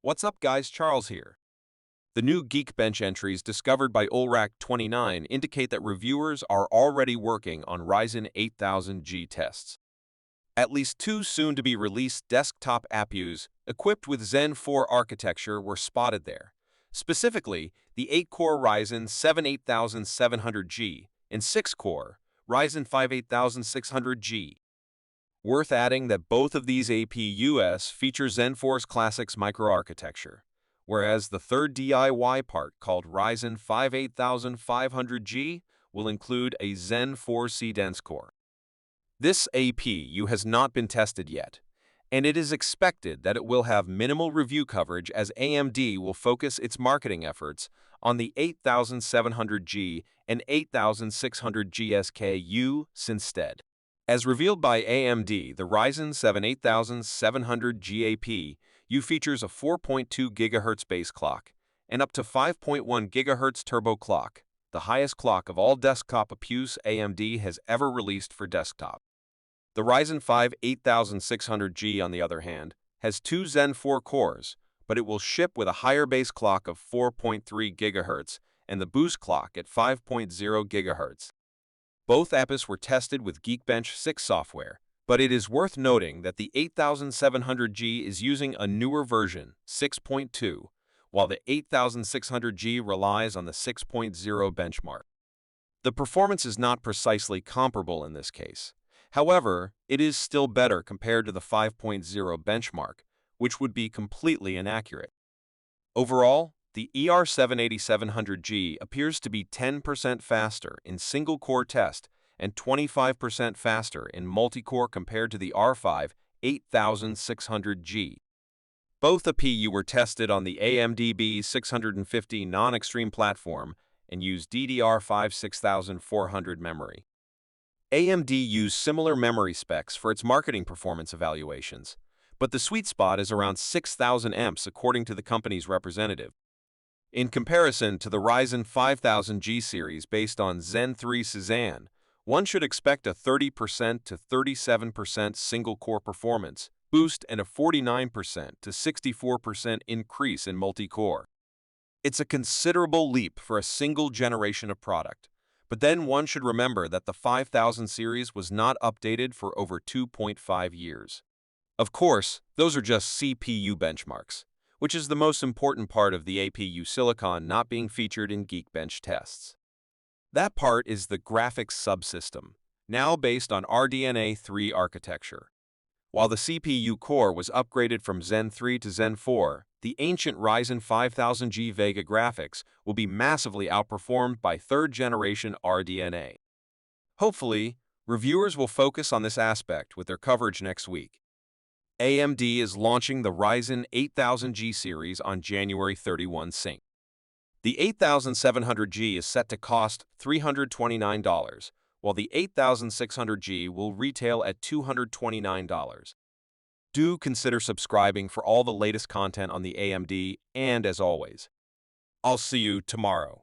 What's up guys, Charles here. The new Geekbench entries discovered by Ulrak29 indicate that reviewers are already working on Ryzen 8000G tests. At least two soon-to-be-released desktop APUs equipped with Zen 4 architecture were spotted there, specifically the 8-core Ryzen 7 8700G and 6-core Ryzen 5 8600G. Worth adding that both of these APUs feature Zen 4's Classics microarchitecture, whereas the third DIY part, called Ryzen 5 8500G, will include a Zen 4C dense core. This APU has not been tested yet, and it is expected that it will have minimal review coverage as AMD will focus its marketing efforts on the 8700G and 8600G SKUs instead. As revealed by AMD, the Ryzen 7 8700G APU features a 4.2 GHz base clock and up to 5.1 GHz turbo clock, the highest clock of all desktop APUs AMD has ever released for desktop. The Ryzen 5 8600G, on the other hand, has two Zen 4 cores, but it will ship with a higher base clock of 4.3 GHz and the boost clock at 5.0 GHz. Both APUs were tested with Geekbench 6 software, but it is worth noting that the 8700G is using a newer version, 6.2, while the 8600G relies on the 6.0 benchmark. The performance is not precisely comparable in this case. However, it is still better compared to the 5.0 benchmark, which would be completely inaccurate. Overall, the ER7 8700G appears to be 10% faster in single-core test and 25% faster in multi-core compared to the R5 8600G. Both APU were tested on the AMD B650 non-extreme platform and use DDR5 6400 memory. AMD used similar memory specs for its marketing performance evaluations, but the sweet spot is around 6000 amps according to the company's representative. In comparison to the Ryzen 5000G series based on Zen 3 Cezanne, one should expect a 30% to 37% single-core performance boost and a 49% to 64% increase in multi-core. It's a considerable leap for a single generation of product, but then one should remember that the 5000 series was not updated for over 2.5 years. Of course, those are just CPU benchmarks, which is the most important part of the APU silicon not being featured in Geekbench tests. That part is the graphics subsystem, now based on RDNA 3 architecture. While the CPU core was upgraded from Zen 3 to Zen 4, the ancient Ryzen 5000G Vega graphics will be massively outperformed by third-generation RDNA. Hopefully, reviewers will focus on this aspect with their coverage next week. AMD is launching the Ryzen 8000G series on January 31 sync. The 8700G is set to cost $329, while the 8600G will retail at $229. Do consider subscribing for all the latest content on the AMD, and as always, I'll see you tomorrow.